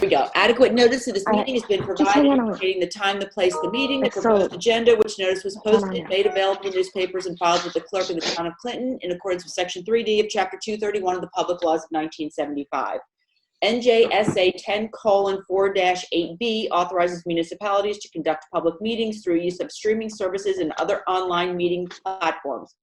we go. Adequate notice of this meeting has been provided, indicating the time, the place, the meeting, the proposed agenda, which notice was posted, made available in newspapers, and filed with the clerk of the town of Clinton in accordance with Section 3D of Chapter 231 of the Public Laws of 1975. NJSA 10:4-8B authorizes municipalities to conduct public meetings through use of streaming services and other online meeting platforms.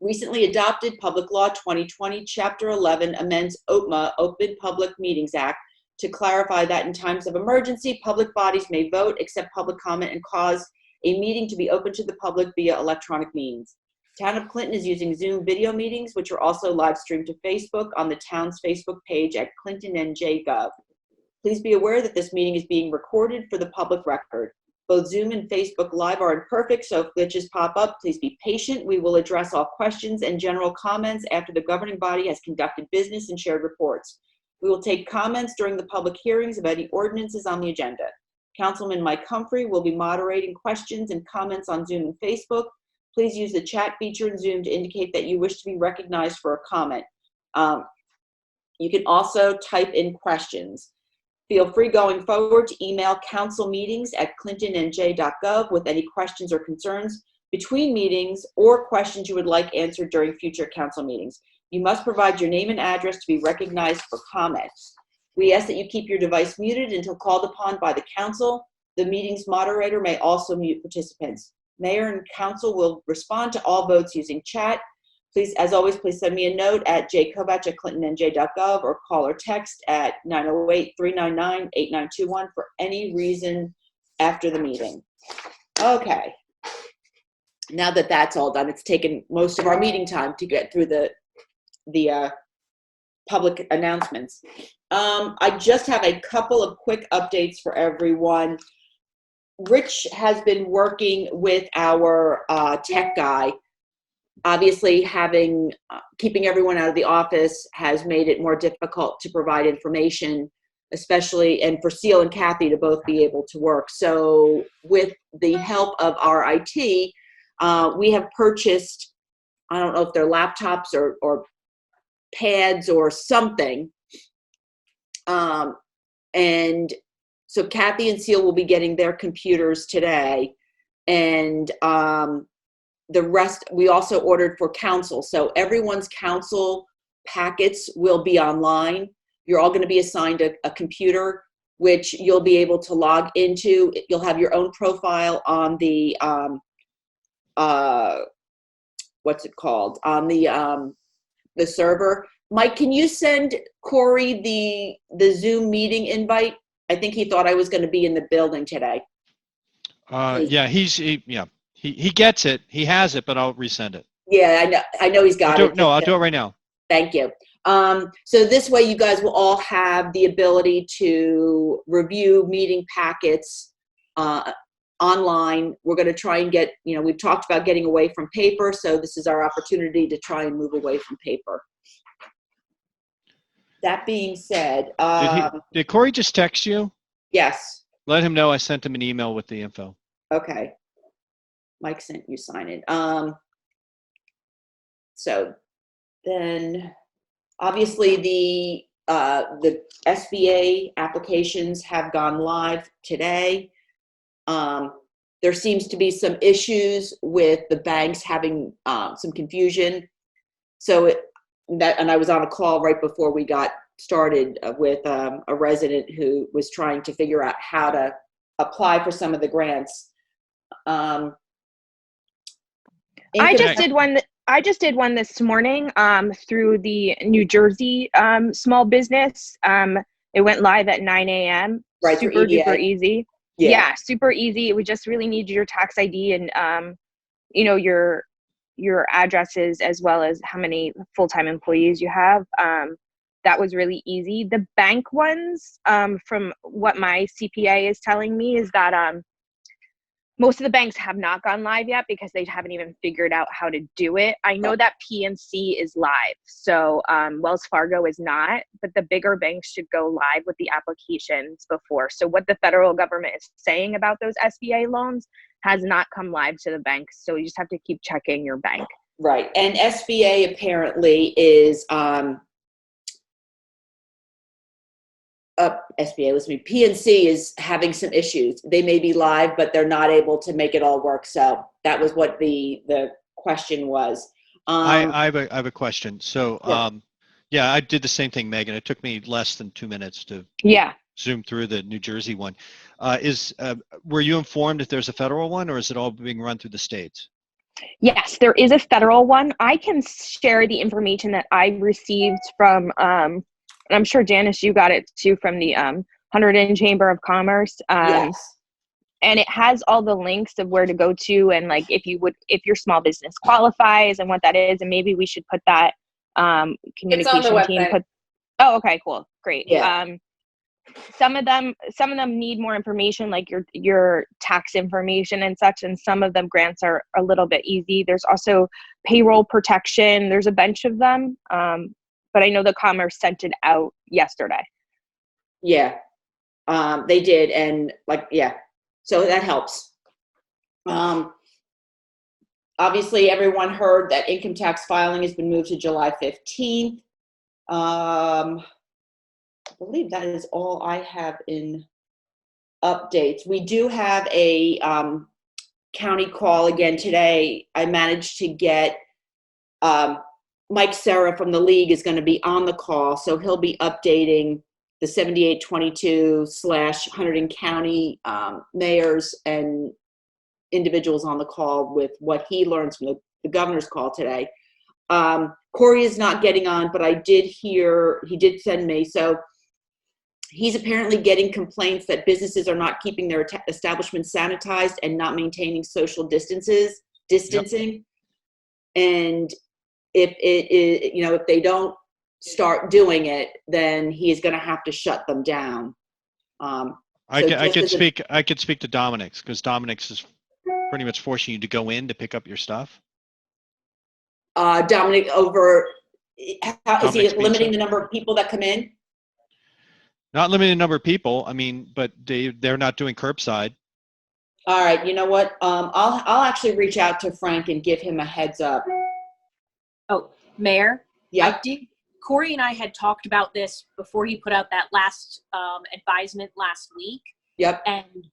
Recently adopted Public Law 2020, Chapter 11 amends OPMA, Open Public Meetings Act, to clarify that in times of emergency, public bodies may vote, accept public comment, and cause a meeting to be open to the public via electronic means. Town of Clinton is using Zoom video meetings, which are also live streamed to Facebook on the town's Facebook page at ClintonNJ.gov. Please be aware that this meeting is being recorded for the public record. Both Zoom and Facebook Live are imperfect, so if glitches pop up, please be patient. We will address all questions and general comments after the governing body has conducted business and shared reports. We will take comments during the public hearings of any ordinances on the agenda. Councilman Mike Humphrey will be moderating questions and comments on Zoom and Facebook. Please use the chat feature in Zoom to indicate that you wish to be recognized for a comment. You can also type in questions. Feel free going forward to email councilmeetings@clintonnj.gov with any questions or concerns between meetings or questions you would like answered during future council meetings. You must provide your name and address to be recognized for comments. We ask that you keep your device muted until called upon by the council. The meeting's moderator may also mute participants. Mayor and council will respond to all votes using chat. Please, as always, please send me a note at jkovach@clintonnj.gov or call or text at 908-399-8921 for any reason after the meeting. Okay. Now that that's all done, it's taken most of our meeting time to get through the public announcements. I just have a couple of quick updates for everyone. Rich has been working with our tech guy. Obviously, keeping everyone out of the office has made it more difficult to provide information, especially, and for Seal and Kathy to both be able to work. So with the help of our IT, we have purchased, I don't know if they're laptops or pads or something. And so Kathy and Seal will be getting their computers today. And the rest, we also ordered for council. So everyone's council packets will be online. You're all going to be assigned a computer, which you'll be able to log into. You'll have your own profile on the, what's it called? On the server. Mike, can you send Corey the Zoom meeting invite? I think he thought I was going to be in the building today. Yeah, he gets it. He has it, but I'll resend it. Yeah, I know he's got it. No, I'll do it right now. Thank you. So this way you guys will all have the ability to review meeting packets online. We're going to try and get, we've talked about getting away from paper, so this is our opportunity to try and move away from paper. That being said, did Corey just text you? Yes. Let him know I sent him an email with the info. Okay. Mike sent you sign it. So then obviously the SBA applications have gone live today. There seems to be some issues with the banks having some confusion. So and I was on a call right before we got started with a resident who was trying to figure out how to apply for some of the grants. I just did one this morning through the New Jersey small business. It went live at 9 a.m. Right, super duper easy. Yeah, super easy. We just really need your tax ID and your addresses as well as how many full-time employees you have. That was really easy. The bank ones, from what my CPA is telling me, is that most of the banks have not gone live yet because they haven't even figured out how to do it. I know that PNC is live, so Wells Fargo is not, but the bigger banks should go live with the applications before. So what the federal government is saying about those SBA loans has not come live to the banks, so you just have to keep checking your bank. Right, and SBA apparently is SBA, listen to me, PNC is having some issues. They may be live, but they're not able to make it all work. So that was what the question was. I have a question. So, Yeah. yeah, I did the same thing, Megan. It took me less than 2 minutes to Yeah. zoom through the New Jersey one. Were you informed if there's a federal one, or is it all being run through the states? Yes, there is a federal one. I can share the information that I received from, and I'm sure Janice, you got it too, from the Hunterdon Chamber of Commerce. Yes. And it has all the links of where to go to, and like if your small business qualifies and what that is, and maybe we should put that communication team website. Oh, okay, cool, great. Yeah. Some of them need more information, like your tax information and such, and some of them grants are a little bit easy. There's also payroll protection. There's a bunch of them, but I know the Commerce sent it out yesterday. Yeah, they did, and so that helps. Obviously, everyone heard that income tax filing has been moved to July 15th. I believe that is all I have in updates. We do have a county call again today. I managed to get Mike Serra from the league is going to be on the call, so he'll be updating the 7822/Hunterdon County mayors and individuals on the call with what he learns from the governor's call today. Corey is not getting on, but I did hear, he did send me, so he's apparently getting complaints that businesses are not keeping their establishments sanitized and not maintaining social distancing. Yep. And if it is, if they don't start doing it, then he is going to have to shut them down. I could speak to Dominic's, because Dominic's is pretty much forcing you to go in to pick up your stuff. Dominic, is he limiting the number of people that come in? Not limiting the number of people. I mean, but they're not doing curbside. All right. You know what? I'll actually reach out to Frank and give him a heads up. Oh, Mayor? Yeah. Corey and I had talked about this before he put out that last advisement last week. Yep. And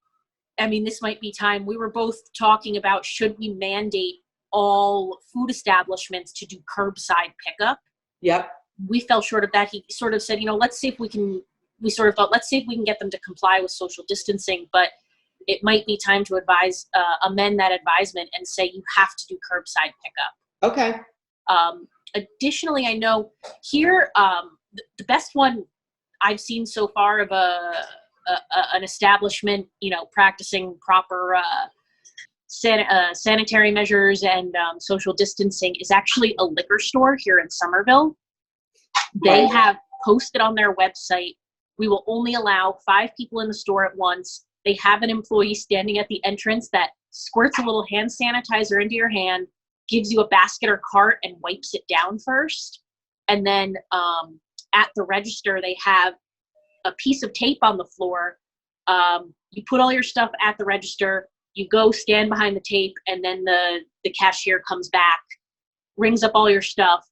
I mean, this might be time. We were both talking about, should we mandate all food establishments to do curbside pickup? Yep. We fell short of that. He sort of said, let's see if we can, let's see if we can get them to comply with social distancing, but it might be time to amend that advisement and say you have to do curbside pickup. Okay. Additionally, I know here, the best one I've seen so far of an establishment, practicing proper sanitary measures and social distancing is actually a liquor store here in Somerville. They have posted on their website, we will only allow 5 people in the store at once. They have an employee standing at the entrance that squirts a little hand sanitizer into your hand, gives you a basket or cart, and wipes it down first. And then at the register, they have a piece of tape on the floor. You put all your stuff at the register, you go stand behind the tape, and then the cashier comes back, rings up all your stuff,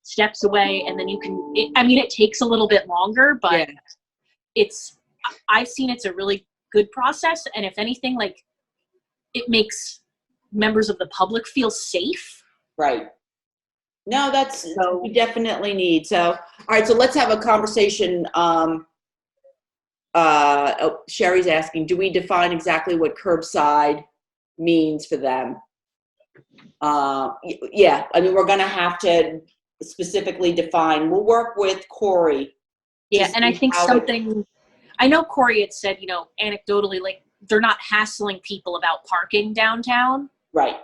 steps away, and then you can, it takes a little bit longer, but I've seen it's a really good process. And if anything, it makes members of the public feel safe. Right. No, we definitely need. So, all right, so let's have a conversation. Sherry's asking, do we define exactly what curbside means for them? Yeah, we're going to have to specifically define. We'll work with Corey. Yeah, and I think I know Corey had said, anecdotally, they're not hassling people about parking downtown. Right.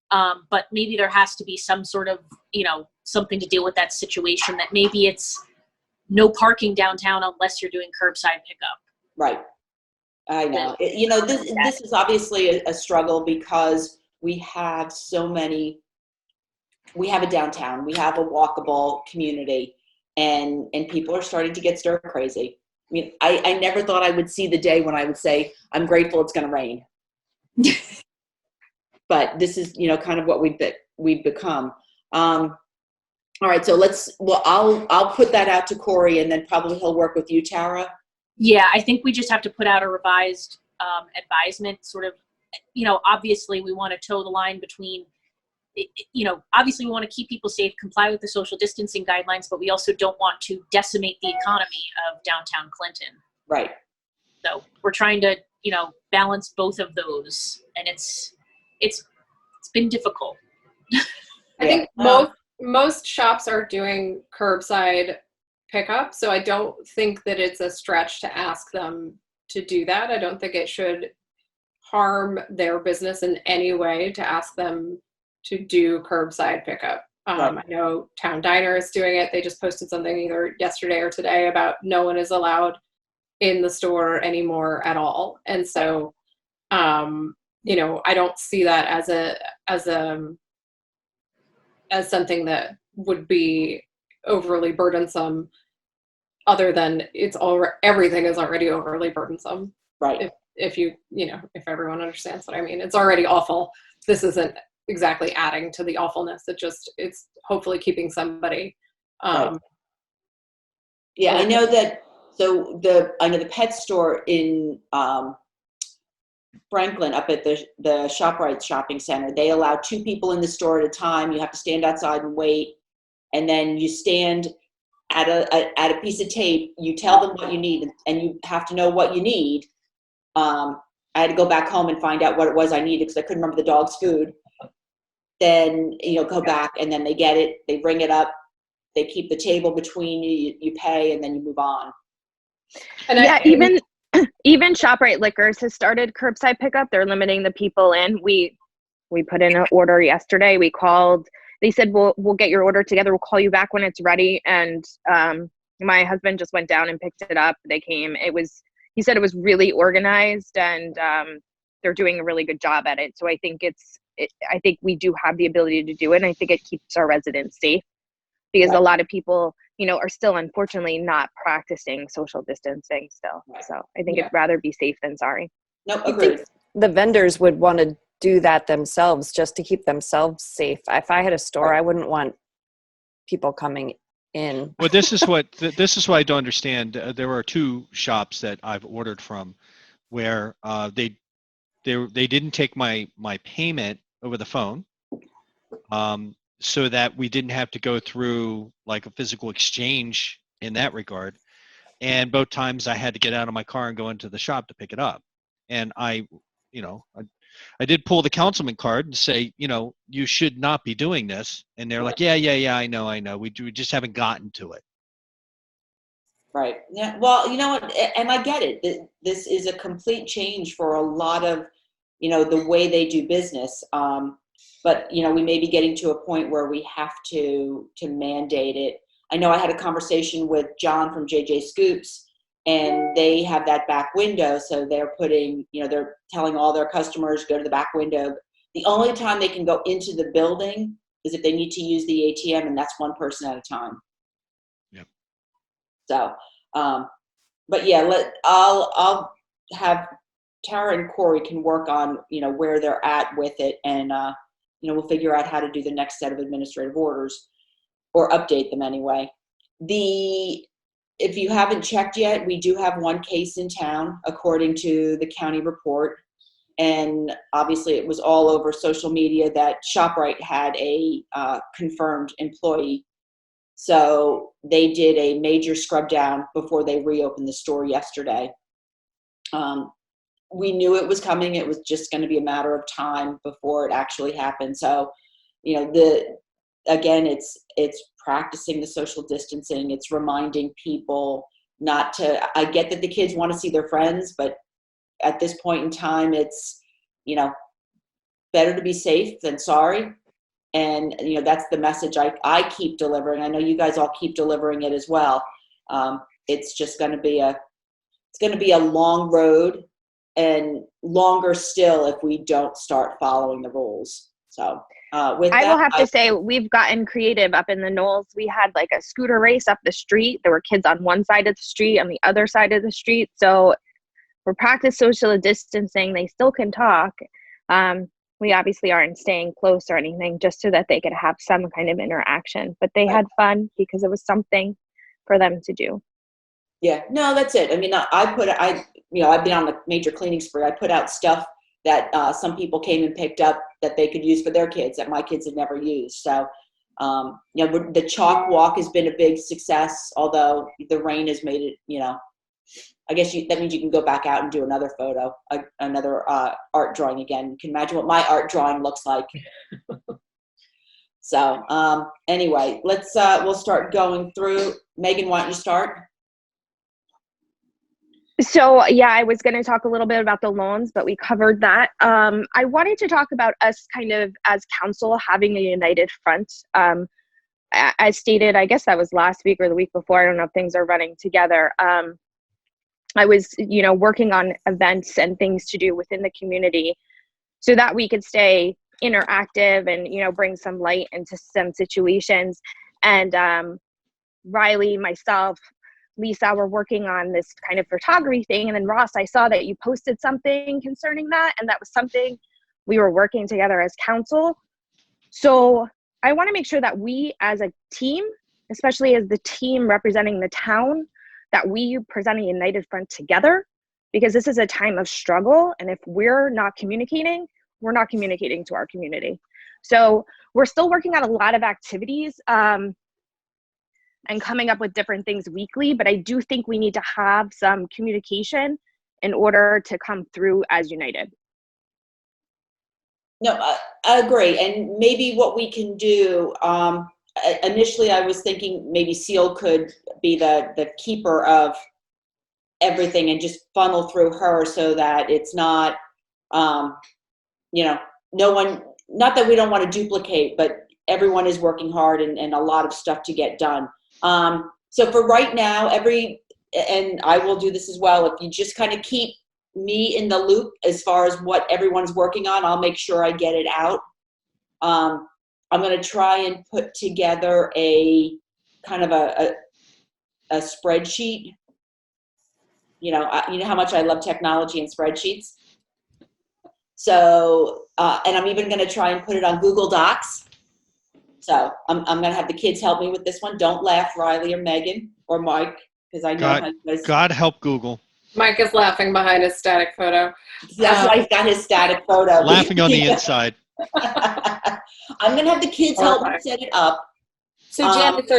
But maybe there has to be some sort of, something to deal with that situation, that maybe it's no parking downtown unless you're doing curbside pickup. Right. I know. This is obviously a struggle because we have we have a downtown, we have a walkable community, and people are starting to get stir crazy. I never thought I would see the day when I would say, I'm grateful it's going to rain. But this is, kind of what we've become. All right, so I'll put that out to Corey, and then probably he'll work with you, Tara. Yeah, I think we just have to put out a revised advisement, sort of, obviously we want to toe the line between, obviously we want to keep people safe, comply with the social distancing guidelines, but we also don't want to decimate the economy of downtown Clinton. Right. So we're trying to, balance both of those, and it's been difficult. I think most shops are doing curbside pickup, so I don't think that it's a stretch to ask them to do that. I don't think it should harm their business in any way to ask them to do curbside pickup. Right. I know Town Diner is doing it. They just posted something either yesterday or today about no one is allowed in the store anymore at all. And so, I don't see that as something that would be overly burdensome, other than everything is already overly burdensome. Right. If everyone understands what I mean. It's already awful. This isn't exactly adding to the awfulness. It's hopefully keeping somebody. Right. Yeah, I know that. So I know the pet store in Franklin, up at the ShopRite shopping center, they allow 2 people in the store at a time. You have to stand outside and wait, and then you stand at a piece of tape. You tell them what you need, and you have to know what you need. I had to go back home and find out what it was I needed because I couldn't remember the dog's food. Then go back, and then they get it. They bring it up. They keep the table between you. You pay, and then you move on. And even ShopRite Liquors has started curbside pickup. They're limiting the people in. We put in an order yesterday. We called. They said we'll get your order together. We'll call you back when it's ready. And my husband just went down and picked it up. They came. He said it was really organized, and they're doing a really good job at it. So I think I think we do have the ability to do it. And I think it keeps our residents safe, because Right. a lot of people, are still unfortunately not practicing social distancing still. Right. So I think Yeah. it'd rather be safe than sorry. No, I agreed. think the vendors would want to do that themselves just to keep themselves safe. If I had a store, I wouldn't want people coming in. Well, this is what I don't understand. There are 2 shops that I've ordered from where they didn't take my payment over the phone, so that we didn't have to go through like a physical exchange in that regard. And both times I had to get out of my car and go into the shop to pick it up. And I did pull the councilman card and say, you should not be doing this. And they're like, yeah, I know. We just haven't gotten to it. Right. Yeah. Well, you know what? And I get it. This is a complete change for a lot of, the way they do business. But, we may be getting to a point where we have to mandate it. I know I had a conversation with John from JJ Scoops, and they have that back window. So they're putting, they're telling all their customers, go to the back window. The only time they can go into the building is if they need to use the ATM, and that's 1 person at a time. Yep. So, but yeah, I'll have Tara and Corey can work on, where they're at with it, and, we'll figure out how to do the next set of administrative orders, or update them anyway. If you haven't checked yet, we do have 1 case in town, according to the county report. And obviously it was all over social media that ShopRite had a confirmed employee. So they did a major scrub down before they reopened the store yesterday. We knew it was coming. It was just going to be a matter of time before it actually happened. So, again, it's practicing the social distancing. It's reminding people not to, I get that the kids want to see their friends, but at this point in time, it's, better to be safe than sorry. And, that's the message I keep delivering. I know you guys all keep delivering it as well. It's just going to be a long road, and longer still if we don't start following the rules. So I will have to say, we've gotten creative up in the Knolls. We had like a scooter race up the street. There were kids on one side of the street, on the other side of the street. So we're practice social distancing. They still can talk. We obviously aren't staying close or anything, just so that they could have some kind of interaction. But they had fun because it was something for them to do. Yeah, no, that's it. I mean, I've been on the major cleaning spree. I put out stuff that some people came and picked up that they could use for their kids that my kids had never used. So, the chalk walk has been a big success, although the rain has made it, I guess that means you can go back out and do another photo, another art drawing again. You can imagine what my art drawing looks like. So, anyway, we'll start going through. Megan, why don't you start? So yeah, I was going to talk a little bit about the loans, but we covered that. I wanted to talk about us kind of as council having a united front. As stated, I guess that was last week or the week before. I don't know if things are running together. I was, working on events and things to do within the community so that we could stay interactive and, bring some light into some situations. And Riley, myself, Lisa were working on this kind of photography thing. And then Ross, I saw that you posted something concerning that. And that was something we were working together as council. So I want to make sure that we as a team, especially as the team representing the town, that we present a united front together, because this is a time of struggle. And if we're not communicating, we're not communicating to our community. So we're still working on a lot of activities and coming up with different things weekly, but I do think we need to have some communication in order to come through as united. No, I agree. And maybe what we can do, initially I was thinking maybe Seal could be the keeper of everything and just funnel through her so that it's not, no one, not that we don't want to duplicate, but everyone is working hard and a lot of stuff to get done. So for right now, and I will do this as well, if you just kind of keep me in the loop as far as what everyone's working on, I'll make sure I get it out. I'm going to try and put together a kind of a spreadsheet. You know how much I love technology and spreadsheets. So, and I'm even going to try and put it on Google Docs. So I'm going to have the kids help me with this one. Don't laugh, Riley or Megan or Mike, because I know how you guys. God help Google. Mike is laughing behind his static photo. That's why he's got his static photo. Laughing on the inside. I'm going to have the kids help me set it up. So Janice,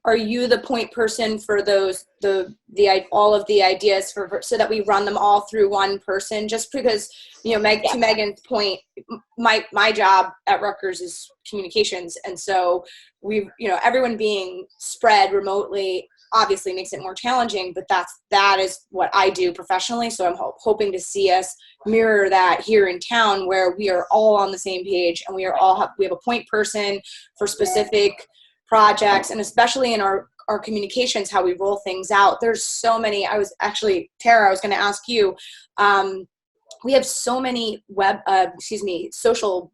are you the point person for all of the ideas so that we run them all through one person? Just because, to Megan's point, my job at Rutgers is communications. And so everyone being spread remotely obviously makes it more challenging, but that is what I do professionally. So I'm hoping to see us mirror that here in town, where we are all on the same page and we have a point person for specific projects, and especially in our communications, how we roll things out. There's so many. Tara, I was going to ask you, we have so many social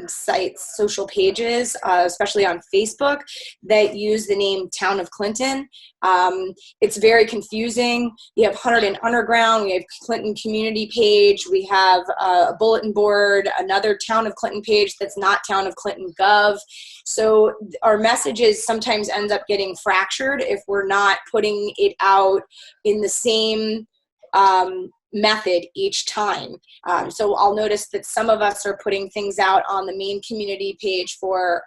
sites, social pages, especially on Facebook, that use the name Town of Clinton. It's very confusing. You have 100 and Underground, we have Clinton Community page, we have a bulletin board, another Town of Clinton page that's not Town of Clinton Gov. So our messages sometimes end up getting fractured if we're not putting it out in the same method each time. So I'll notice that some of us are putting things out on the main community page for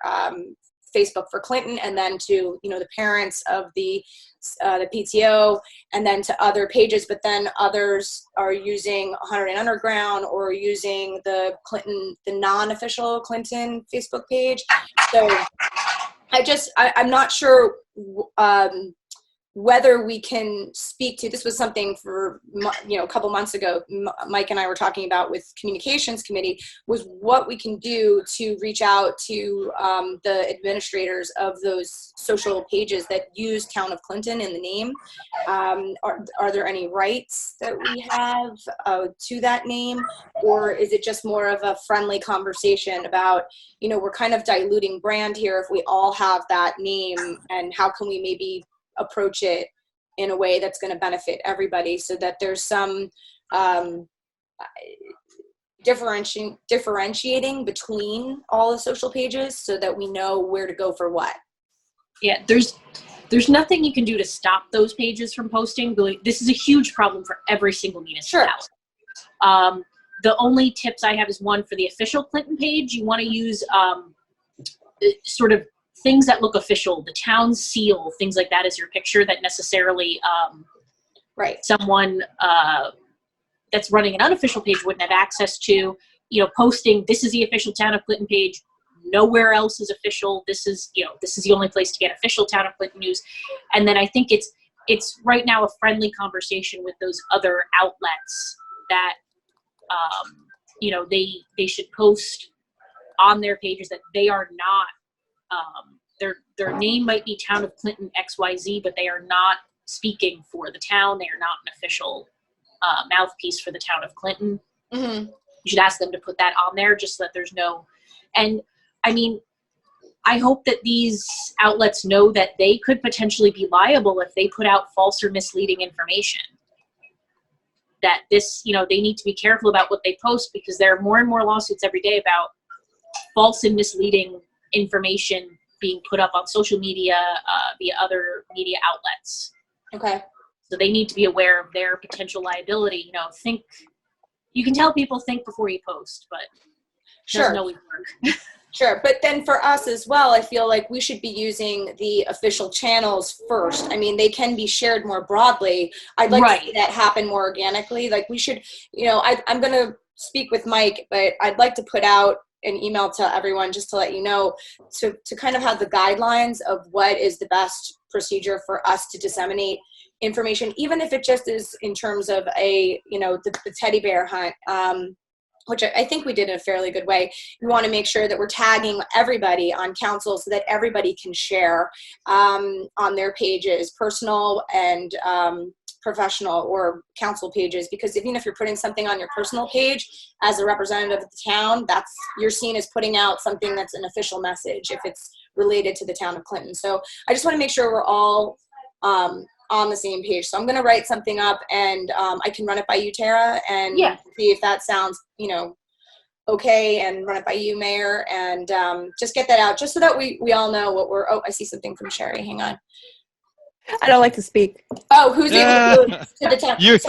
Facebook for Clinton, and then to the parents of the PTO, and then to other pages. But then others are using 100 and Underground or using the non-official Clinton Facebook page. So I'm not sure whether we can speak to, this was something for, a couple months ago, Mike and I were talking about with communications committee, was what we can do to reach out to the administrators of those social pages that use Town of Clinton in the name. Are there any rights that we have to that name? Or is it just more of a friendly conversation about, we're kind of diluting brand here if we all have that name, and how can we maybe approach it in a way that's going to benefit everybody, so that there's some differentiating between all the social pages, so that we know where to go for what. Yeah, there's nothing you can do to stop those pages from posting. This is a huge problem for every single municipality. The only tips I have is one for the official Clinton page. You want to use sort of things that look official, the town seal, things like that as your picture that necessarily Right. someone that's running an unofficial page wouldn't have access to. You know, posting, this is the official Town of Clinton page. Nowhere else is official. This is the only place to get official Town of Clinton news. And then I think it's right now a friendly conversation with those other outlets that, they should post on their pages that they are not, their name might be Town of Clinton XYZ, but they are not speaking for the town. They are not an official mouthpiece for the Town of Clinton. Mm-hmm. You should ask them to put that on there just so that there's no, and I mean, I hope that these outlets know that they could potentially be liable if they put out false or misleading information. That this, they need to be careful about what they post, because there are more and more lawsuits every day about false and misleading information being put up on social media via other media outlets. Okay. So they need to be aware of their potential liability. You can tell people think before you post, but it doesn't always work. Sure. But then for us as well, I feel like we should be using the official channels first. I mean, they can be shared more broadly. I'd like to see that happen more organically. Like we should, I'm going to speak with Mike, but I'd like to put out an email to everyone just to let you know, to kind of have the guidelines of what is the best procedure for us to disseminate information, even if it just is in terms of the teddy bear hunt, which I think we did in a fairly good way. We want to make sure that we're tagging everybody on council so that everybody can share on their pages, personal and professional or council pages, because even if you're putting something on your personal page as a representative of the town, you're seen as putting out something that's an official message if it's related to the Town of Clinton. So I just want to make sure we're all on the same page. So I'm going to write something up, and I can run it by you, Tara, and see if that sounds, okay, and run it by you, Mayor, and just get that out, just so that we all know what I see something from Sherry. Hang on. I don't like to speak. Oh, who's able to the town? You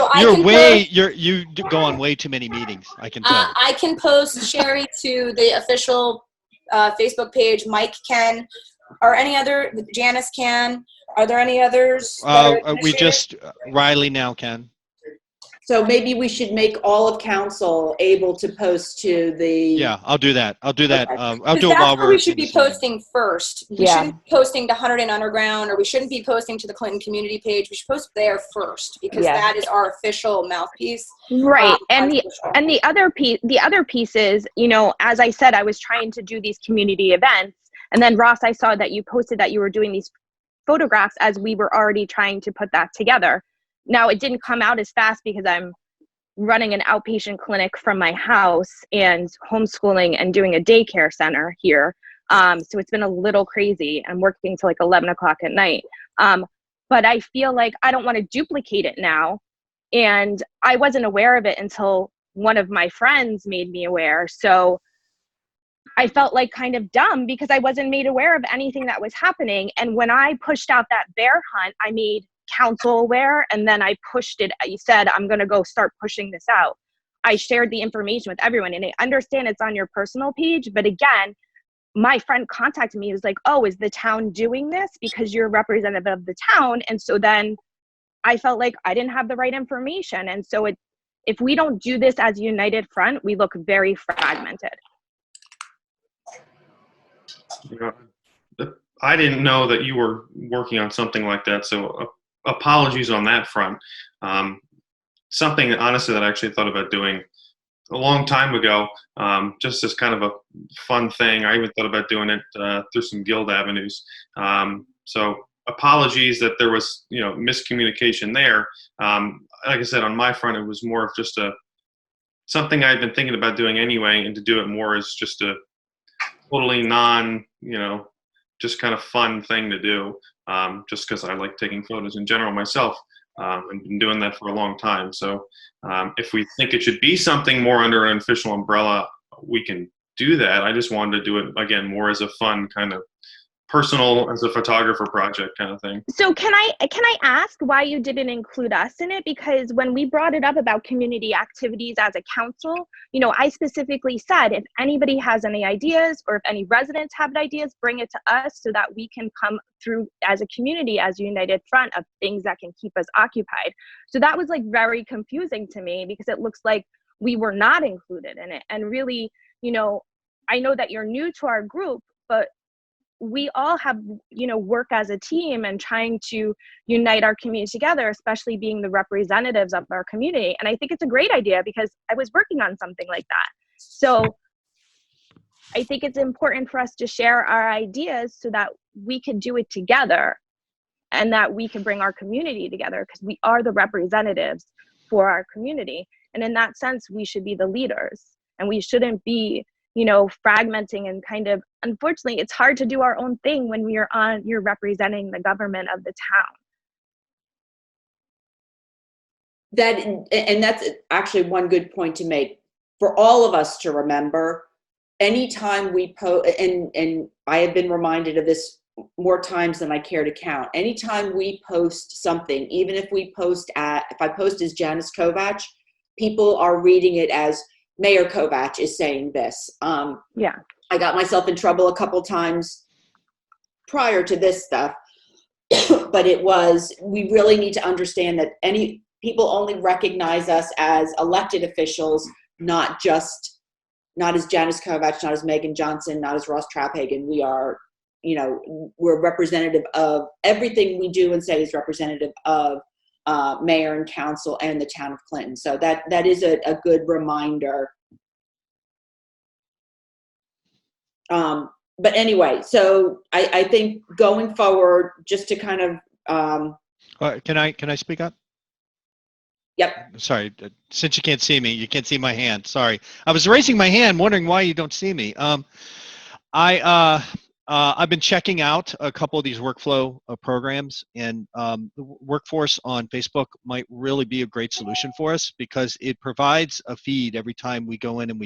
go on way too many meetings, I can tell. I can post Sherry to the official Facebook page. Mike can, or any other, Janice can. Are there any others? Riley now can. So maybe we should make all of council able to post to the. Yeah, I'll do that. I'll do that. Okay. I'll do it while we're. We should be posting first. We Yeah. shouldn't be posting to 100 and Underground, or we shouldn't be posting to the Clinton community page. We should post there first, because that is our official mouthpiece. Right. And the other piece is, as I said, I was trying to do these community events, and then Ross, I saw that you posted that you were doing these photographs as we were already trying to put that together. Now, it didn't come out as fast because I'm running an outpatient clinic from my house and homeschooling and doing a daycare center here. So it's been a little crazy. I'm working till like 11 o'clock at night. But I feel like I don't want to duplicate it now. And I wasn't aware of it until one of my friends made me aware. So I felt like kind of dumb because I wasn't made aware of anything that was happening. And when I pushed out that bear hunt, I made council aware, and then I pushed it. You said, I'm going to go start pushing this out. I shared the information with everyone, and I understand it's on your personal page. But again, my friend contacted me. He was like, oh, is the town doing this? Because you're a representative of the town. And so then I felt like I didn't have the right information. And so if we don't do this as a united front, we look very fragmented. I didn't know that you were working on something like that, so apologies on that front. Something, honestly, that I actually thought about doing a long time ago, just as kind of a fun thing. I even thought about doing it through some guild avenues. So apologies that there was, miscommunication there. Like I said, on my front, it was more of just something I'd been thinking about doing anyway, and to do it more as just a totally just kind of fun thing to do, just because I like taking photos in general myself. I've been doing that for a long time. So if we think it should be something more under an official umbrella, we can do that. I just wanted to do it, again, more as a fun kind of personal as a photographer project kind of thing. So can I ask why you didn't include us in it? Because when we brought it up about community activities as a council, you know, I specifically said if anybody has any ideas or if any residents have ideas, bring it to us so that we can come through as a community, as a united front of things that can keep us occupied. So that was like very confusing to me because it looks like we were not included in it. And really, you know, I know that you're new to our group, but we all have, you know, work as a team and trying to unite our community together, especially being the representatives of our community. And I think it's a great idea because I was working on something like that. So I think it's important for us to share our ideas so that we can do it together and that we can bring our community together because we are the representatives for our community. And in that sense, we should be the leaders and we shouldn't be, you know, fragmenting and kind of, unfortunately, it's hard to do our own thing when you're representing the government of the town. And that's actually one good point to make for all of us to remember. Anytime we post, and I have been reminded of this more times than I care to count. Anytime we post something, even if I post as Janice Kovach, people are reading it as Mayor Kovach is saying this. Yeah. I got myself in trouble a couple times prior to this stuff, but we really need to understand that people only recognize us as elected officials, not as Janice Kovach, not as Megan Johnson, not as Ross Trapphagen. We are, you know, we're representative of everything we do and say is representative of mayor and council and the town of Clinton. So that is a good reminder. But anyway, so I think going forward, just to kind of. Can I speak up? Yep. Sorry, since you can't see me, you can't see my hand. Sorry, I was raising my hand, wondering why you don't see me. I've been checking out a couple of these workflow programs, and the Workforce on Facebook might really be a great solution for us because it provides a feed every time we go in and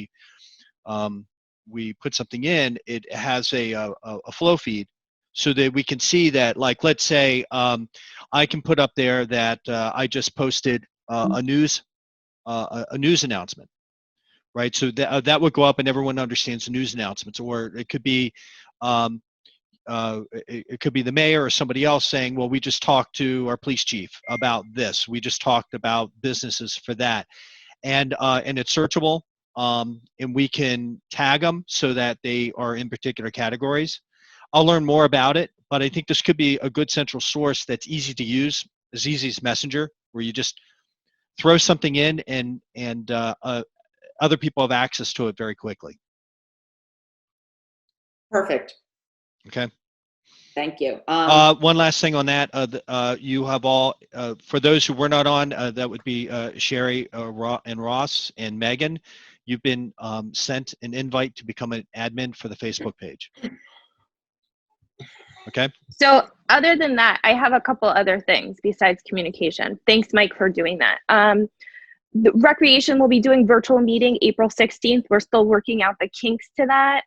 we put something in. It has a flow feed so that we can see that, like, let's say I can put up there that I just posted a news announcement, right? So that would go up and everyone understands the news announcements. Or it could be it could be the mayor or somebody else saying, well, we just talked to our police chief about this. We just talked about businesses for that. And it's searchable, and we can tag them so that they are in particular categories. I'll learn more about it, but I think this could be a good central source that's easy to use, as easy as Messenger, where you just throw something in and other people have access to it very quickly. Perfect. Okay. Thank you. One last thing on that. You have all, for those who were not on, that would be Sherry and Ross and Megan. You've been sent an invite to become an admin for the Facebook page. Okay. So other than that, I have a couple other things besides communication. Thanks, Mike, for doing that. The Recreation will be doing virtual meeting April 16th. We're still working out the kinks to that.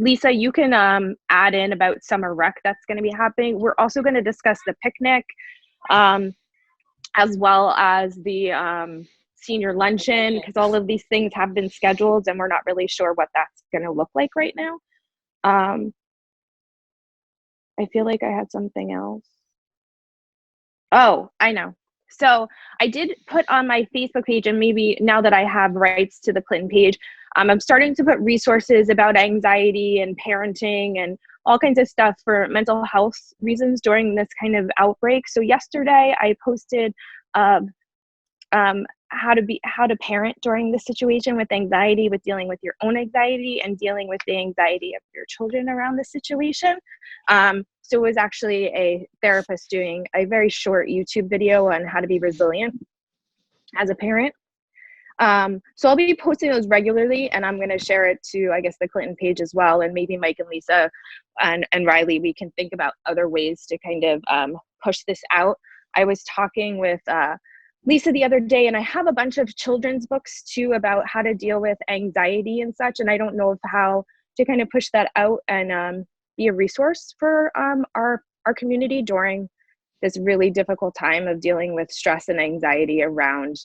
Lisa, you can add in about summer rec that's going to be happening. We're also going to discuss the picnic, as well as the senior luncheon, because all of these things have been scheduled and we're not really sure what that's going to look like right now. I feel like I had something else. Oh, I know. So I did put on my Facebook page, and maybe now that I have rights to the Clinton page, I'm starting to put resources about anxiety and parenting and all kinds of stuff for mental health reasons during this kind of outbreak. So yesterday I posted how to parent during this situation with anxiety, with dealing with your own anxiety and dealing with the anxiety of your children around the situation. So it was actually a therapist doing a very short YouTube video on how to be resilient as a parent. So I'll be posting those regularly, and I'm going to share it to, I guess, the Clinton page as well. And maybe Mike and Lisa and Riley, we can think about other ways to kind of push this out. I was talking with Lisa the other day, and I have a bunch of children's books too about how to deal with anxiety and such. And I don't know how to kind of push that out and be a resource for our community during this really difficult time of dealing with stress and anxiety around,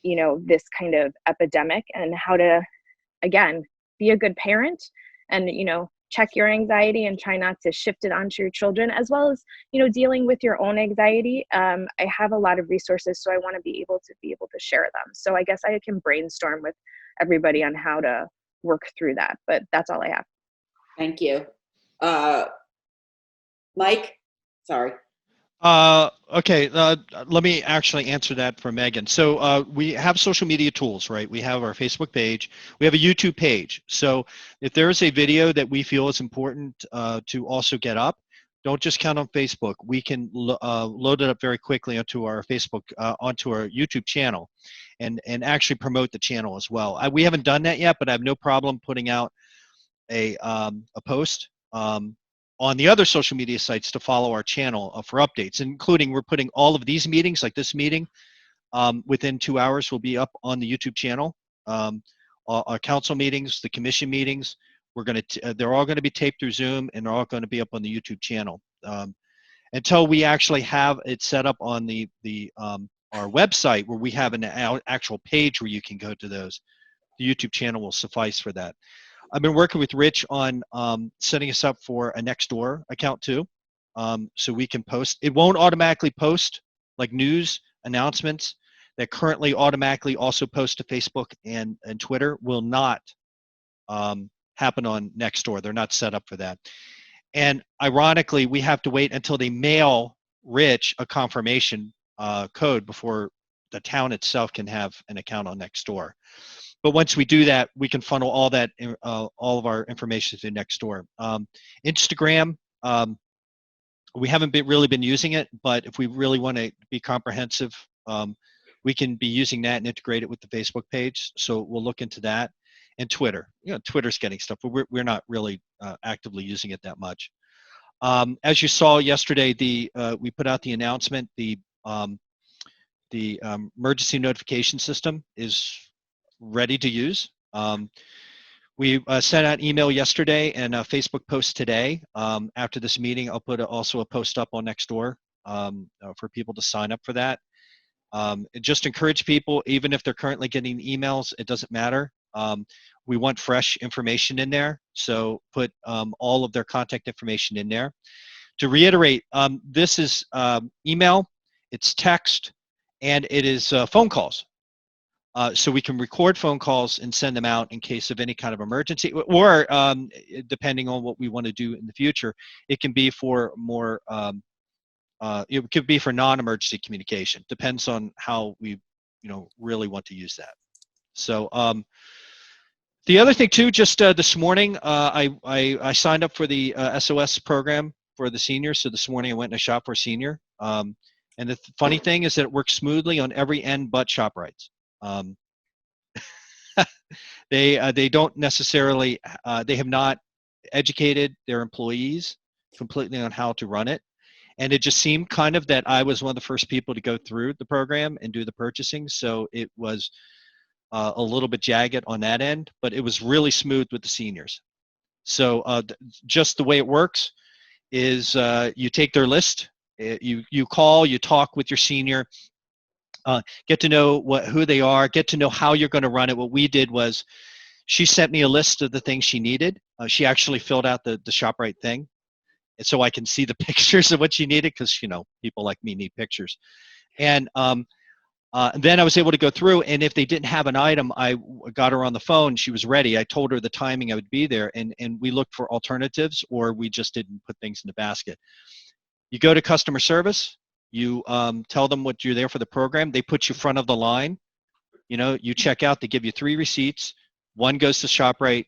you know, this kind of epidemic, and how to, again, be a good parent and, you know, check your anxiety and try not to shift it onto your children, as well as, you know, dealing with your own anxiety. I have a lot of resources, so I want to be able to share them. So I guess I can brainstorm with everybody on how to work through that, but that's all I have. Thank you. Mike? Sorry. Okay, let me actually answer that for Megan. So we have social media tools, right? We have our Facebook page. We have a YouTube page. So if there is a video that we feel is important to also get up, don't just count on Facebook. We can load it up very quickly onto our Facebook, onto our YouTube channel, and actually promote the channel as well. We haven't done that yet, but I have no problem putting out a post on the other social media sites to follow our channel for updates, including we're putting all of these meetings, like this meeting, within 2 hours will be up on the YouTube channel. Our council meetings, the commission meetings, they're all going to be taped through Zoom, and they're all going to be up on the YouTube channel. Until we actually have it set up on our website where we have an actual page where you can go to those, the YouTube channel will suffice for that. I've been working with Rich on setting us up for a Nextdoor account too, so we can post. It won't automatically post like news announcements that currently automatically also post to Facebook and Twitter will not happen on Nextdoor. They're not set up for that. And ironically, we have to wait until they mail Rich a confirmation code before the town itself can have an account on Nextdoor. But once we do that, we can funnel all of our information to Nextdoor. Instagram, we haven't really been using it, but if we really want to be comprehensive, we can be using that and integrate it with the Facebook page. So we'll look into that. And Twitter, you know, Twitter's getting stuff, but we're not really actively using it that much. As you saw yesterday, we put out the announcement. The emergency notification system is ready to use. We sent out email yesterday and a Facebook post today. After this meeting, I'll put also a post up on Nextdoor for people to sign up for that. Just encourage people, even if they're currently getting emails, it doesn't matter. We want fresh information in there, so put all of their contact information in there. To reiterate, this is email, it's text, and it is phone calls. So we can record phone calls and send them out in case of any kind of emergency, or depending on what we want to do in the future, it can be for more, it could be for non-emergency communication. Depends on how we, really want to use that. So the other thing too, just this morning, I signed up for the SOS program for the seniors. So this morning I went and I shopped for a senior. And the funny thing is that it works smoothly on every end but ShopRite's. They don't necessarily, they have not educated their employees completely on how to run it. And it just seemed kind of that I was one of the first people to go through the program and do the purchasing. So it was a little bit jagged on that end, but it was really smooth with the seniors. So just the way it works is you take their list, you call, you talk with your senior, get to know who they are, get to know how you're going to run it. What we did was she sent me a list of the things she needed. She actually filled out the ShopRite thing, and so I can see the pictures of what she needed because, people like me need pictures. And then I was able to go through, and if they didn't have an item, I got her on the phone. She was ready. I told her the timing I would be there, and we looked for alternatives, or we just didn't put things in the basket. You go to customer service. You tell them what you're there for the program. They put you front of the line. You check out. They give you 3 receipts. 1 goes to ShopRite.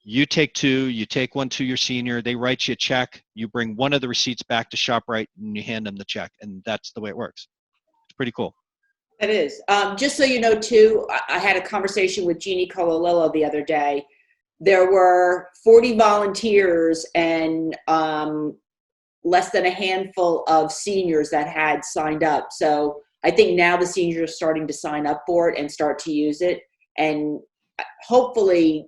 You take 2. You take 1 to your senior. They write you a check. You bring 1 of the receipts back to ShopRite, and you hand them the check. And that's the way it works. It's pretty cool. It is. Just so you know, too, I had a conversation with Jeannie Cololillo the other day. There were 40 volunteers and less than a handful of seniors that had signed up. So I think now the seniors are starting to sign up for it and start to use it. And hopefully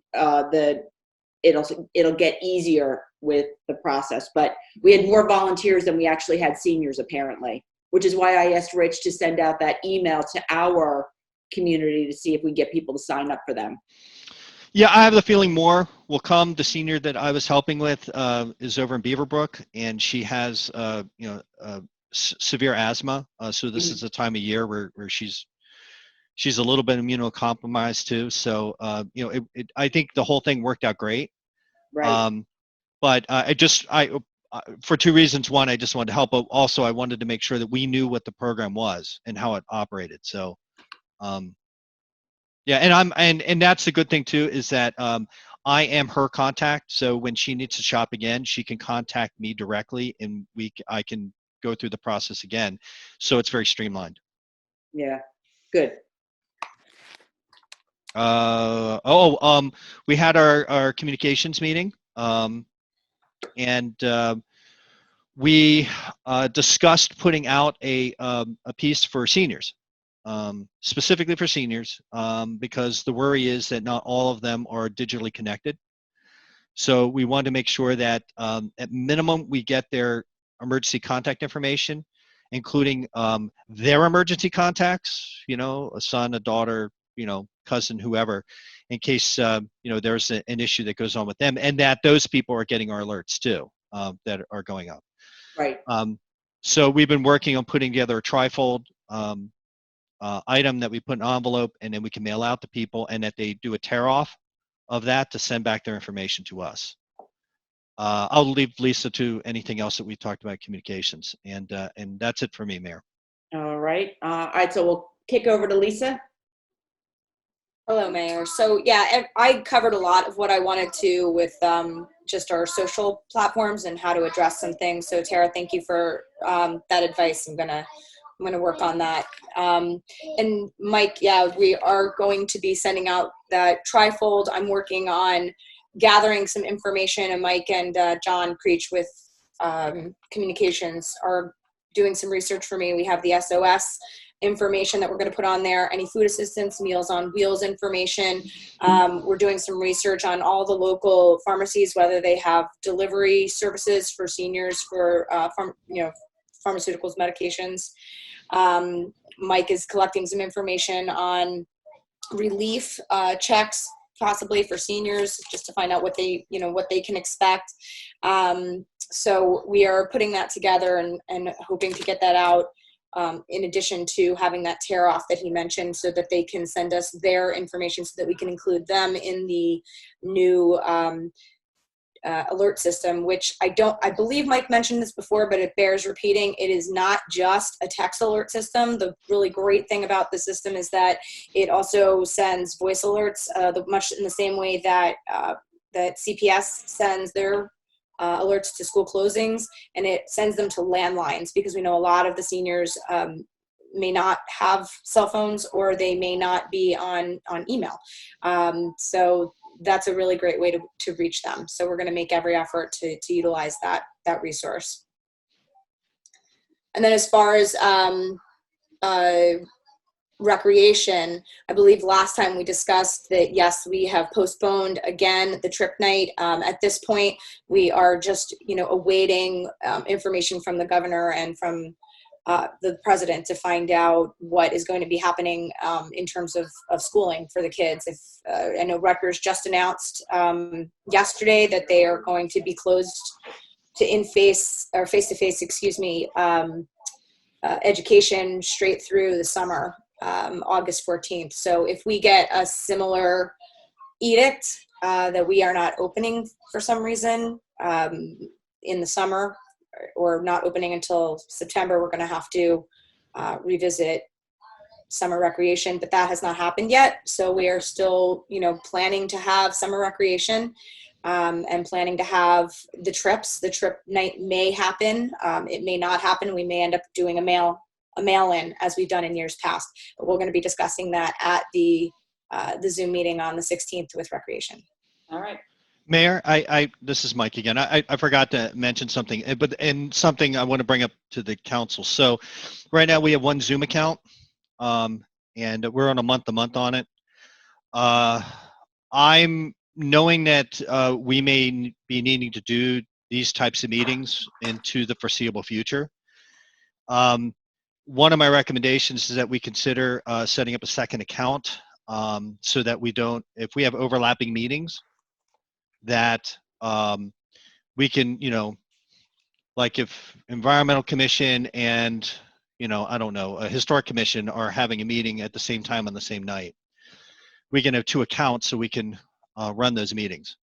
it'll get easier with the process. But we had more volunteers than we actually had seniors, apparently, which is why I asked Rich to send out that email to our community to see if we get people to sign up for them. Yeah, I have the feeling more will come. The senior that I was helping with is over in Beaverbrook, and she has, severe asthma. So this is the time of year where she's a little bit immunocompromised too. So, I think the whole thing worked out great. Right. But for two reasons. One, I just wanted to help, but also I wanted to make sure that we knew what the program was and how it operated. So, yeah, and that's the good thing too, is that I am her contact. So when she needs to shop again, she can contact me directly, and I can go through the process again. So it's very streamlined. Yeah. Good. We had our communications meeting, and we discussed putting out a piece for seniors. Specifically for seniors, because the worry is that not all of them are digitally connected. So we wanted to make sure that at minimum we get their emergency contact information, including their emergency contacts, a son, a daughter, cousin, whoever, in case there's an issue that goes on with them, and that those people are getting our alerts too, that are going up. Right. So we've been working on putting together a trifold item that we put in an envelope, and then we can mail out to people, and that they do a tear off of that to send back their information to us. I'll leave Lisa to anything else that we talked about communications, and that's it for me, Mayor. All right. All right. So we'll kick over to Lisa. Hello, Mayor. So yeah, I covered a lot of what I wanted to with just our social platforms and how to address some things. So Tara, thank you for that advice. I'm gonna work on that. And Mike, yeah, we are going to be sending out that trifold. I'm working on gathering some information, and Mike and John Creech with communications are doing some research for me. We have the SOS information that we're going to put on there, any food assistance, Meals on Wheels information. We're doing some research on all the local pharmacies, whether they have delivery services for seniors for pharmaceuticals, medications. Mike is collecting some information on relief checks, possibly for seniors, just to find out what they can expect. So we are putting that together and hoping to get that out. In addition to having that tear off that he mentioned, so that they can send us their information so that we can include them in the new alert system, which I believe Mike mentioned this before, but it bears repeating. It is not just a text alert system. The really great thing about the system is that it also sends voice alerts, much in the same way that that CPS sends their alerts to school closings, and it sends them to landlines, because we know a lot of the seniors may not have cell phones, or they may not be on email. So that's a really great way to reach them. So we're going to make every effort to utilize that resource. And then as far as recreation, I believe last time we discussed that, yes, we have postponed again the trip night. At this point, we are just awaiting information from the governor and from the president to find out what is going to be happening in terms of schooling for the kids. If I know Rutgers just announced yesterday that they are going to be closed to face-to-face, education straight through the summer, August 14th. So if we get a similar edict that we are not opening for some reason in the summer, or not opening until September, we're going to have to revisit summer recreation, but that has not happened yet. So we are still, planning to have summer recreation and planning to have the trips. The trip night may happen. It may not happen. We may end up doing a mail-in as we've done in years past, but we're going to be discussing that at the Zoom meeting on the 16th with recreation. All right. Mayor, this is Mike again. I forgot to mention something, and something I want to bring up to the council. So right now we have one Zoom account, and we're on a month-to-month on it. I'm knowing that we may be needing to do these types of meetings into the foreseeable future. One of my recommendations is that we consider setting up a second account so that we don't, if we have overlapping meetings, that we can, like if Environmental Commission and, I don't know, a Historic Commission are having a meeting at the same time on the same night, we can have two accounts so we can run those meetings.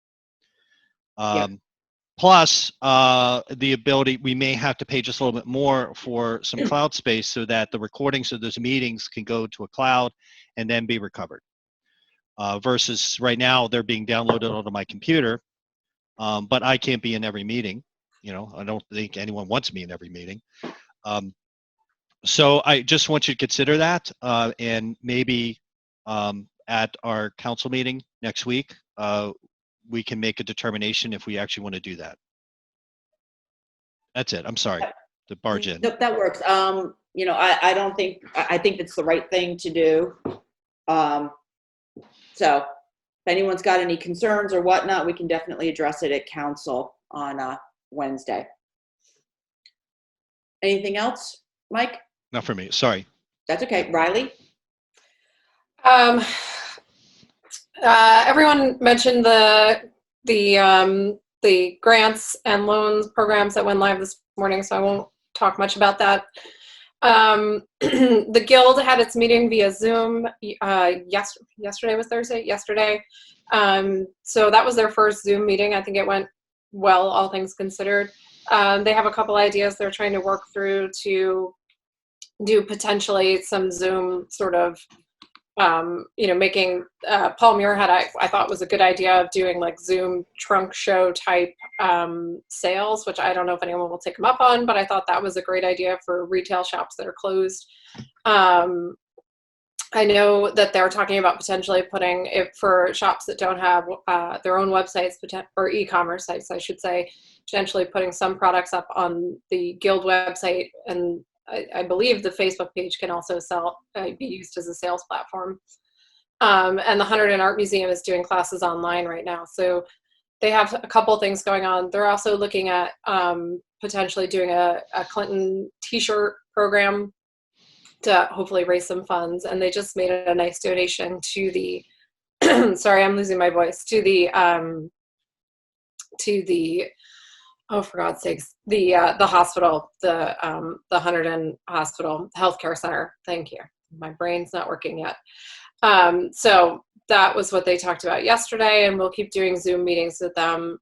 Plus, the ability, we may have to pay just a little bit more for some cloud space so that the recordings of those meetings can go to a cloud and then be recovered. Versus right now, they're being downloaded onto my computer, but I can't be in every meeting. I don't think anyone wants me in every meeting. So I just want you to consider that, and maybe at our council meeting next week, we can make a determination if we actually want to do that. That's it. I'm sorry to barge in. Nope, that works. I don't think, I think it's the right thing to do. So if anyone's got any concerns or whatnot, we can definitely address it at council on Wednesday. Anything else, Mike? Not for me. Sorry. That's okay. Riley? Everyone mentioned the grants and loans programs that went live this morning, so I won't talk much about that. The Guild had its meeting via Zoom yesterday was Thursday? Yesterday. So that was their first Zoom meeting. I think it went well, all things considered. They have a couple ideas they're trying to work through to do potentially some Zoom sort of making Paul Muirhead, I thought was a good idea of doing like Zoom trunk show type sales, which I don't know if anyone will take them up on, but I thought that was a great idea for retail shops that are closed. I know that they're talking about potentially putting it for shops that don't have their own websites or e-commerce sites, I should say, potentially putting some products up on the Guild website, and I believe the Facebook page can also be used as a sales platform. And the Hunterdon Art Museum is doing classes online right now. So they have a couple things going on. They're also looking at potentially doing a Clinton t-shirt program to hopefully raise some funds. And they just made a nice donation to the, sorry, I'm losing my voice, to the, oh, for God's sakes, the hospital, the Hunterdon Hospital Healthcare Center. Thank you. My brain's not working yet. So that was what they talked about yesterday, and we'll keep doing Zoom meetings with them.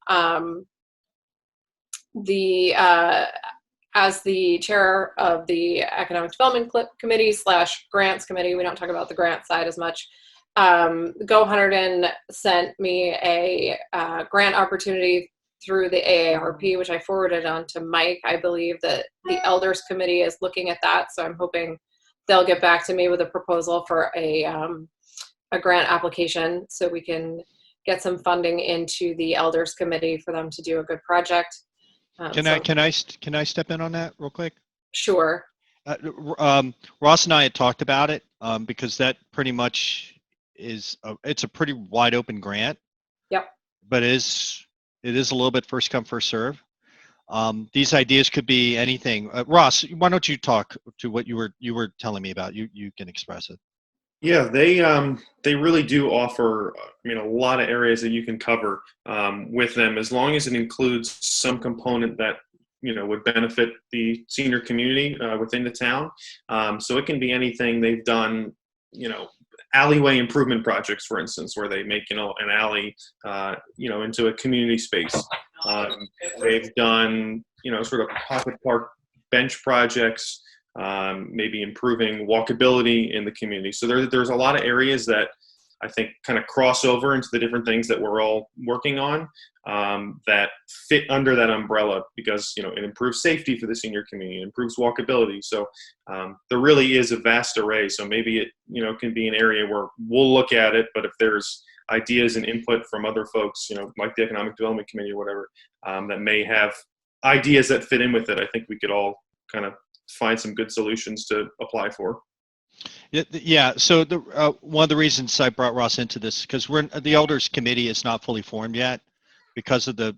As the chair of the Economic Development Committee / Grants Committee, we don't talk about the grant side as much. Go Hunterdon sent me a grant opportunity through the AARP, which I forwarded on to Mike. I believe that the Elders Committee is looking at that, so I'm hoping they'll get back to me with a proposal for a grant application so we can get some funding into the Elders Committee for them to do a good project. Can I step in on that real quick? Sure. Ross and I had talked about it because that pretty much is it's a pretty wide open grant. Yep. But it is a little bit first come first serve. These ideas could be anything. Ross, why don't you talk to what you were telling me about? You can express it. Yeah, they really do offer a lot of areas that you can cover with them, as long as it includes some component that would benefit the senior community within the town. So it can be anything. They've done alleyway improvement projects, for instance, where they make an alley into a community space. They've done sort of pocket park bench projects. Maybe improving walkability in the community. So there's a lot of areas that I think kind of cross over into the different things that we're all working on that fit under that umbrella, because it improves safety for the senior community, it improves walkability. So there really is a vast array. So maybe it can be an area where we'll look at it, but if there's ideas and input from other folks, like the Economic Development Committee or whatever, that may have ideas that fit in with it, I think we could all kind of find some good solutions to apply for. Yeah. So one of the reasons I brought Ross into this, because the Elders Committee is not fully formed yet. because of the,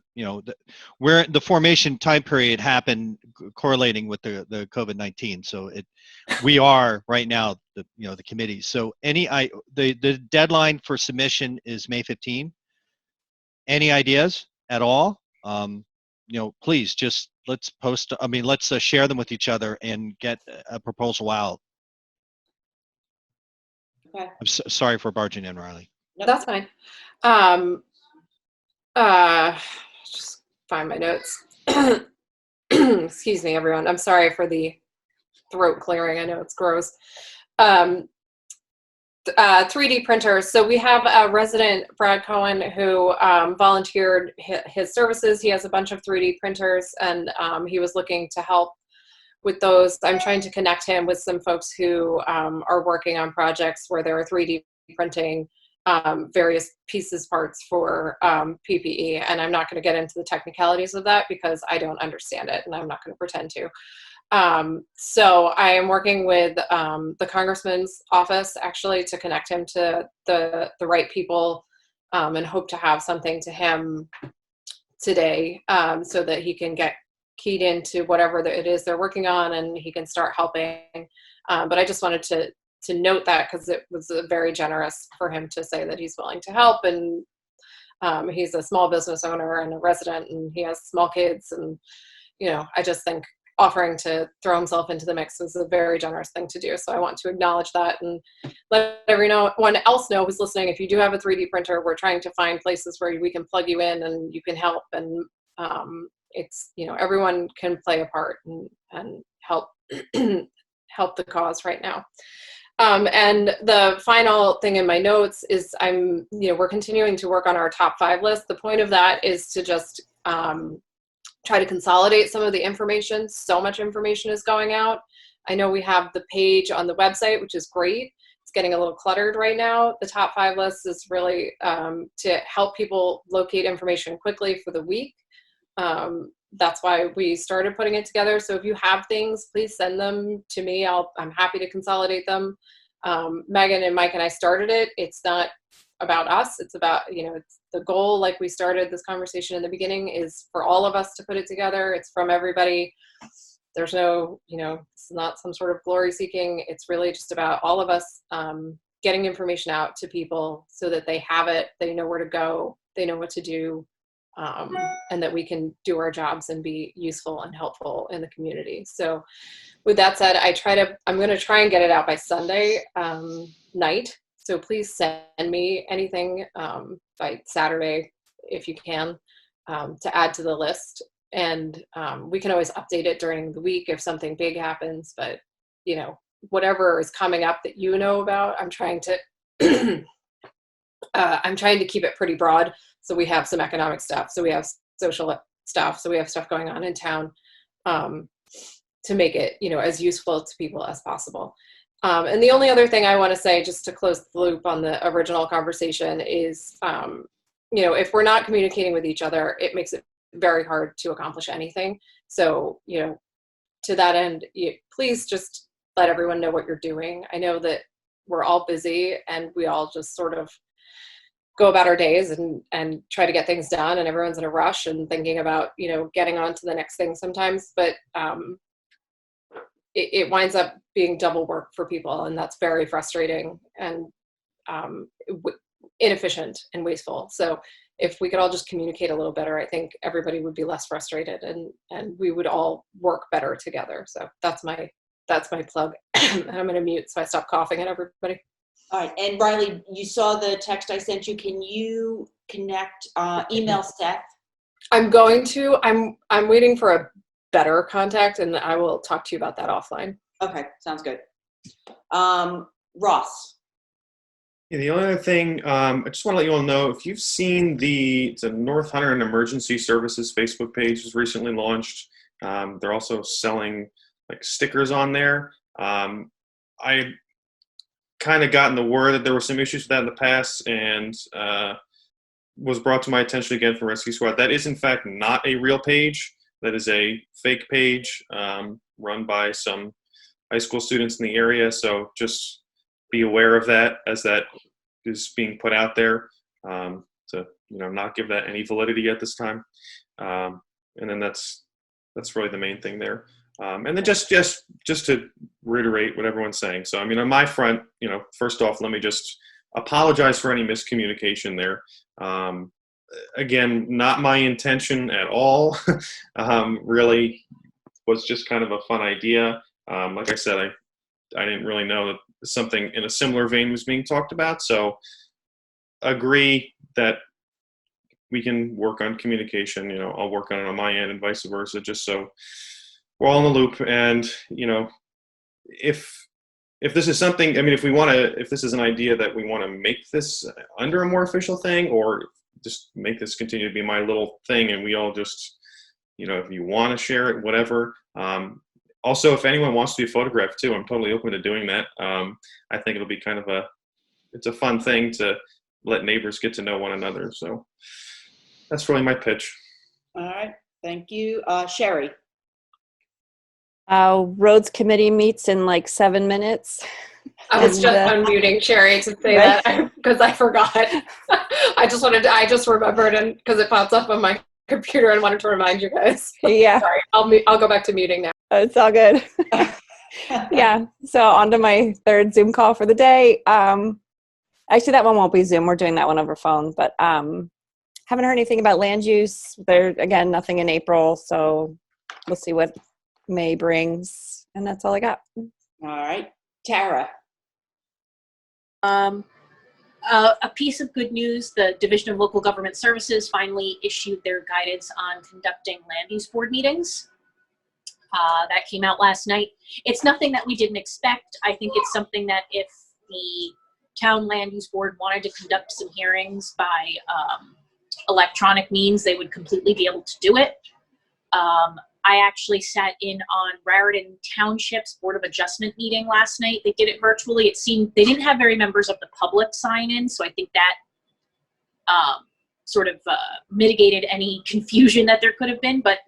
where the formation time period happened correlating with the COVID-19. So we are right now the committees. So the deadline for submission is May 15. Any ideas at all? Please just let's share them with each other and get a proposal out. Okay. I'm sorry for barging in, Riley. That's fine. Just find my notes. Excuse me, everyone. I'm sorry for the throat clearing. I know it's gross. 3D printers. So we have a resident, Brad Cohen, who volunteered his services. He has a bunch of 3D printers, and he was looking to help with those. I'm trying to connect him with some folks who are working on projects where they're 3D printing various pieces, parts for PPE. And I'm not going to get into the technicalities of that because I don't understand it, and I'm not going to pretend to. So I am working with the congressman's office actually to connect him to the right people, and hope to have something to him today, so that he can get keyed into whatever it is they're working on and he can start helping. But I just wanted to note that because it was very generous for him to say that he's willing to help. And he's a small business owner and a resident, and he has small kids. And, I just think offering to throw himself into the mix is a very generous thing to do. So I want to acknowledge that and let everyone else know who's listening. If you do have a 3D printer, we're trying to find places where we can plug you in and you can help. And it's, everyone can play a part and help help the cause right now. And the final thing in my notes is we're continuing to work on our top 5 list. The point of that is to just try to consolidate some of the information. So much information is going out. I know we have the page on the website, which is great. It's getting a little cluttered right now. The top 5 list is really to help people locate information quickly for the week. That's why we started putting it together. So if you have things, please send them to me. I'm happy to consolidate them. Megan and Mike and I started it. It's not about us. It's about, it's the goal, like we started this conversation in the beginning, is for all of us to put it together. It's from everybody. There's no, it's not some sort of glory seeking. It's really just about all of us getting information out to people so that they have it, they know where to go, they know what to do, and that we can do our jobs and be useful and helpful in the community. So with that said, I'm going to try and get it out by Sunday night. So please send me anything by Saturday, if you can, to add to the list. And we can always update it during the week if something big happens. But, whatever is coming up that about, I'm trying to keep it pretty broad. So we have some economic stuff. So we have social stuff. So we have stuff going on in town to make it, as useful to people as possible. And the only other thing I want to say, just to close the loop on the original conversation, is, if we're not communicating with each other, it makes it very hard to accomplish anything. So, to that end, please just let everyone know what you're doing. I know that we're all busy and we all just sort of go about our days and try to get things done, and everyone's in a rush and thinking about, getting on to the next thing sometimes. But it winds up being double work for people, and that's very frustrating and inefficient and wasteful. So if we could all just communicate a little better, I think everybody would be less frustrated and we would all work better together. So that's my plug. And I'm going to mute so I stop coughing at everybody. All right. And Riley, you saw the text I sent you. Can you connect, email Seth? I'm going to. I'm waiting for a better contact, and I will talk to you about that offline. Okay, sounds good. Ross. Yeah, the only other thing, I just want to let you all know, if you've seen the North Hunterdon Emergency Services Facebook page was recently launched. They're also selling like stickers on there. I kind of gotten the word that there were some issues with that in the past, and was brought to my attention again from Rescue Squad. That is in fact not a real page. That is a fake page run by some high school students in the area. So just be aware of that as that is being put out there. So not give that any validity at this time. And then that's really the main thing there. And then just to reiterate what everyone's saying. So, I mean, on my front, first off, let me just apologize for any miscommunication there. Again, not my intention at all. Really was just kind of a fun idea. Like I said, I didn't really know that something in a similar vein was being talked about. So agree that we can work on communication. I'll work on it on my end and vice versa, just so we're all in the loop. And, if this is something, I mean, if this is an idea that we want to make this under a more official thing, or just make this continue to be my little thing and we all just, if you want to share it, whatever. Also, if anyone wants to be photographed too, I'm totally open to doing that. I think it'll be kind of it's a fun thing to let neighbors get to know one another. So that's really my pitch. All right. Thank you. Sherry. Roads committee meets in like 7 minutes. I was And, just unmuting Sherry to say right? that because I forgot. I just remembered, and because it pops up on my computer, and wanted to remind you guys. Yeah, Sorry, I'll go back to muting now. it's all good. Yeah, so on to my third Zoom call for the day. Actually, that one won't be Zoom. We're doing that one over phone, but haven't heard anything about land use. There, again, nothing in April, so we'll see what May brings, and that's all I got. All right. Tara. A piece of good news, the Division of Local Government Services finally issued their guidance on conducting land use board meetings. That came out last night. It's nothing that we didn't expect. I think it's something that if the town land use board wanted to conduct some hearings by electronic means, they would completely be able to do it. I actually sat in on Raritan Township's Board of Adjustment meeting last night. They did it virtually. It seemed they didn't have very members of the public sign in, so I think that sort of mitigated any confusion that there could have been, but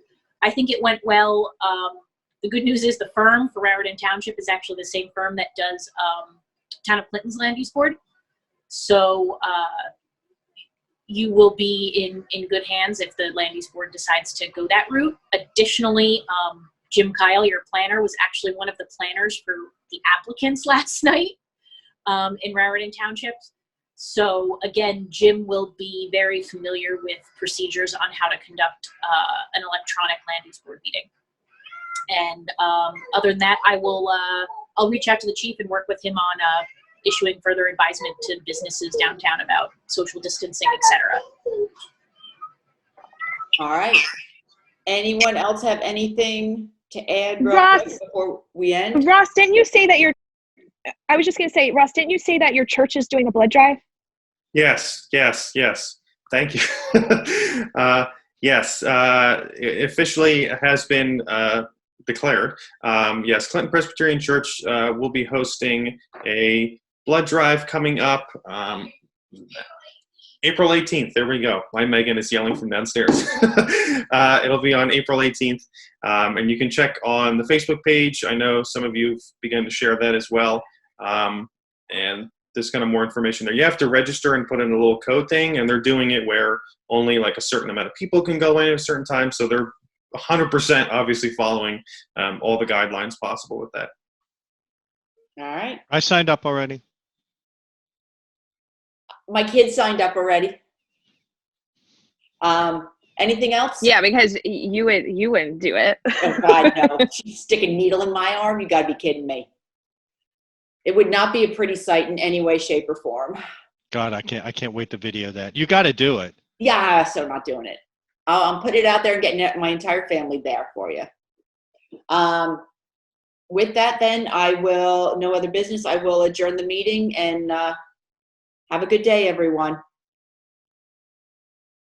I think it went well. The good news is the firm for Raritan Township is actually the same firm that does Town of Clinton's Land Use Board. So you will be in good hands if the Land Use Board decides to go that route. Additionally, Jim Kyle, your planner, was actually one of the planners for the applicants last night in Raritan Township. So again, Jim will be very familiar with procedures on how to conduct an electronic land use board meeting. And other than that, I'll reach out to the chief and work with him on issuing further advisement to businesses downtown about social distancing, etc. All right. Anyone else have anything to add Ross, before we end? Ross, didn't you say that I was just going to say, Ross, didn't you say that your church is doing a blood drive? Yes. Thank you. Yes, officially has been declared. Yes, Clinton Presbyterian Church will be hosting a blood drive coming up April 18th. There we go. My Megan is yelling from downstairs. It'll be on April 18th. And you can check on the Facebook page. I know some of you have begun to share that as well. And there's kind of more information there. You have to register and put in a little code thing, and they're doing it where only like a certain amount of people can go in at a certain time. So they're 100% obviously following all the guidelines possible with that. All right. I signed up already. My kids signed up already. Anything else? Yeah, because you wouldn't do it. Oh God, no. Stick a needle in my arm? You gotta be kidding me. It would not be a pretty sight in any way, shape, or form. God, I can't wait to video that. You got to do it. Yeah, so I'm not doing it. I'll put it out there and get my entire family there for you. With that, then, no other business. I will adjourn the meeting and have a good day, everyone.